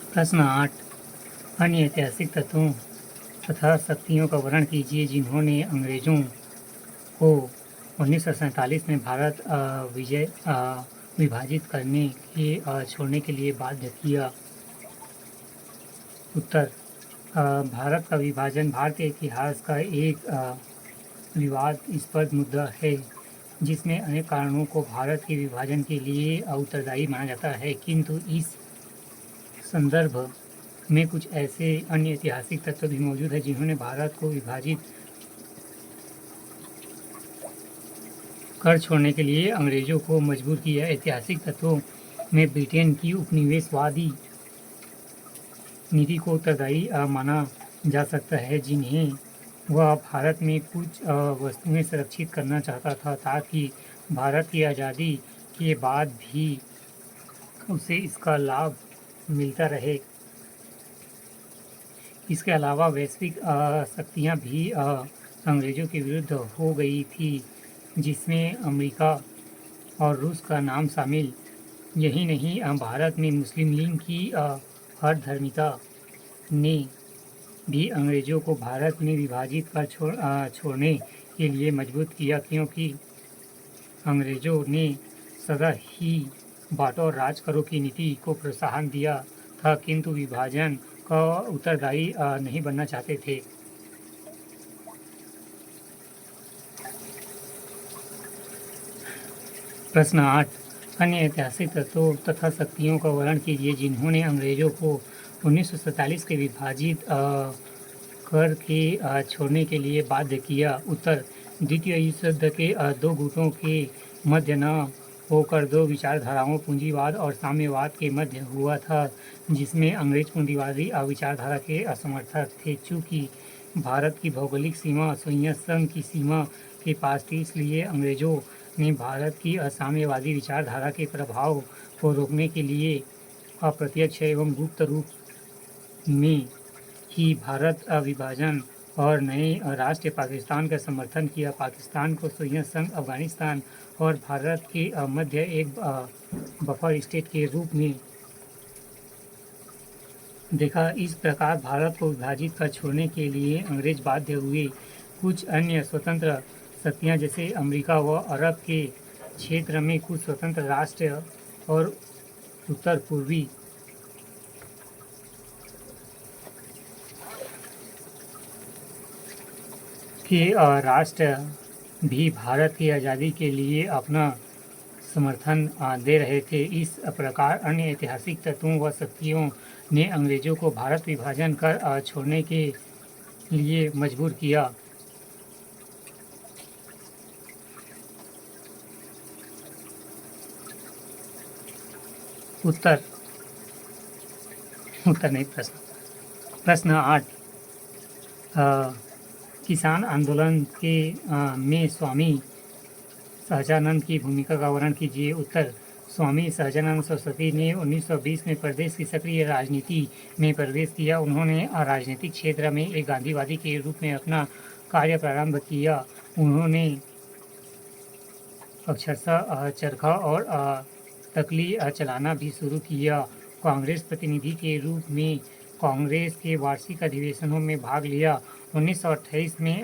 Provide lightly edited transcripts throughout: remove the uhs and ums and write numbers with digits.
प्रश्न 8 अन्य ऐतिहासिक तत्वों तथा शक्तियों का वर्णन कीजिए जिन्होंने अंग्रेजों को 1947 में भारत विभाजित करने के छोड़ने के लिए बाध्य किया। उत्तर भारत का विभाजन भारतीय इतिहास का एक विवादास्पद मुद्दा है जिसमें अनेक कारणों को भारत के विभाजन के लिए उत्तरदायी माना जाता है, किंतु इस संदर्भ में कुछ ऐसे अन्य ऐतिहासिक तत्व भी मौजूद हैं जिन्होंने भारत को विभाजित कर छोड़ने के लिए अंग्रेजों को मजबूर किया। ऐतिहासिक तत्वों में ब्रिटेन की उपनिवेशवादी नीति को उत्तरदायी माना जा सकता है, जिन्हें वह भारत में कुछ वस्तुएं संरक्षित करना चाहता था ताकि भारत की आज़ादी के बाद भी उसे इसका लाभ मिलता रहे। इसके अलावा वैश्विक शक्तियाँ भी अंग्रेज़ों के विरुद्ध हो गई थी, जिसमें अमेरिका और रूस का नाम शामिल। यही नहीं, भारत में मुस्लिम लीग की हठधर्मिता ने भी अंग्रेज़ों को भारत में विभाजित कर छोड़ने के लिए मजबूर किया, क्योंकि अंग्रेज़ों ने सदा ही बांटो और राज करो की नीति को प्रोत्साहन दिया था, किंतु विभाजन का उत्तरदायी नहीं बनना चाहते थे। प्रश्न 8 अन्य ऐतिहासिक तत्वों तथा शक्तियों का वर्णन कीजिए जिन्होंने अंग्रेज़ों को 1947 के विभाजित कर के छोड़ने के लिए बाध्य किया। उत्तर द्वितीय विश्व युद्ध के दो गुटों के मध्य न होकर दो विचारधाराओं पूंजीवाद और साम्यवाद के मध्य हुआ था, जिसमें अंग्रेज पूंजीवादी विचारधारा के असमर्थक थे। चूँकि भारत की भौगोलिक सीमा सोवियत संघ की सीमा के पास थी, इसलिए अंग्रेज़ों ने भारत की साम्यवादी विचारधारा के प्रभाव को रोकने के लिए अप्रत्यक्ष एवं गुप्त रूप में ही भारत विभाजन और नए राष्ट्र पाकिस्तान का समर्थन किया। पाकिस्तान को सोवियत संघ, अफगानिस्तान और भारत के मध्य एक बफर स्टेट के रूप में देखा। इस प्रकार भारत को विभाजित कर छोड़ने के लिए अंग्रेज बाध्य हुए। कुछ अन्य स्वतंत्र शक्तियाँ जैसे अमेरिका व अरब के क्षेत्र में कुछ स्वतंत्र राष्ट्र और उत्तर पूर्वी के राष्ट्र भी भारत की आज़ादी के लिए अपना समर्थन दे रहे थे। इस प्रकार अन्य ऐतिहासिक तत्वों व शक्तियों ने अंग्रेज़ों को भारत विभाजन कर छोड़ने के लिए मजबूर किया। उत्तर नहीं, प्रश्न 8 किसान आंदोलन के में स्वामी सहजानंद की भूमिका का वर्णन कीजिए। उत्तर स्वामी सहजानंद सरस्वती ने 1920 में प्रदेश की सक्रिय राजनीति में प्रवेश किया। उन्होंने राजनीतिक क्षेत्र में एक गांधीवादी के रूप में अपना कार्य प्रारंभ किया। उन्होंने अक्षरशः चरखा और तकली चलाना भी शुरू किया। कांग्रेस प्रतिनिधि के रूप में कांग्रेस के वार्षिक अधिवेशनों में भाग लिया। 1928 में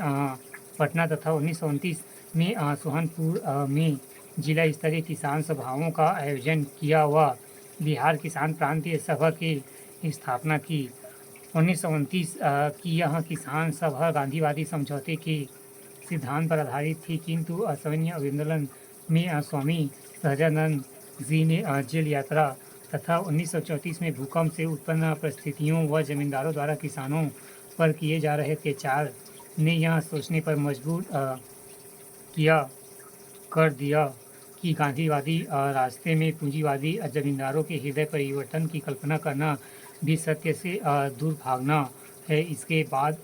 पटना तथा 1929 में सोहानपुर में जिला स्तरीय किसान सभाओं का आयोजन किया व बिहार किसान प्रांतीय सभा की स्थापना की। 1929 की यह किसान सभा गांधीवादी समझौते के सिद्धांत पर आधारित थी, किंतु असहनीय आंदोलन में स्वामी सहजानंद जी ने जेल यात्रा तथा 1934 में भूकंप से उत्पन्न परिस्थितियों व जमींदारों द्वारा किसानों पर किए जा रहे अत्याचार ने यह सोचने पर मजबूर कर दिया कि गांधीवादी रास्ते में पूंजीवादी जमींदारों के हृदय परिवर्तन की कल्पना करना भी सत्य से दूर भागना है। इसके बाद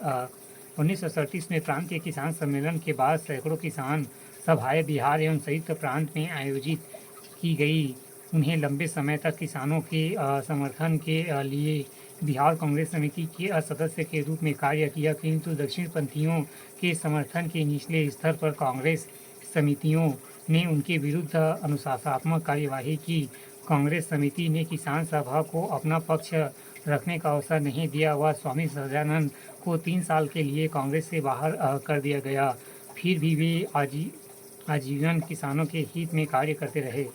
1937 में प्रांतीय किसान सम्मेलन के बाद सैकड़ों किसान सभाएं बिहार एवं संयुक्त प्रांत में आयोजित की गई। उन्हें लंबे समय तक किसानों के समर्थन के लिए बिहार कांग्रेस समिति के सदस्य के रूप में कार्य किया, किंतु दक्षिणपंथियों के समर्थन के निचले स्तर पर कांग्रेस समितियों ने उनके विरुद्ध अनुशासनात्मक कार्यवाही की। कांग्रेस समिति ने किसान सभा को अपना पक्ष रखने का अवसर नहीं दिया व स्वामी सहजानंद को 3 साल के लिए कांग्रेस से बाहर कर दिया गया। फिर भी वे आजीवन किसानों के हित में कार्य करते रहे।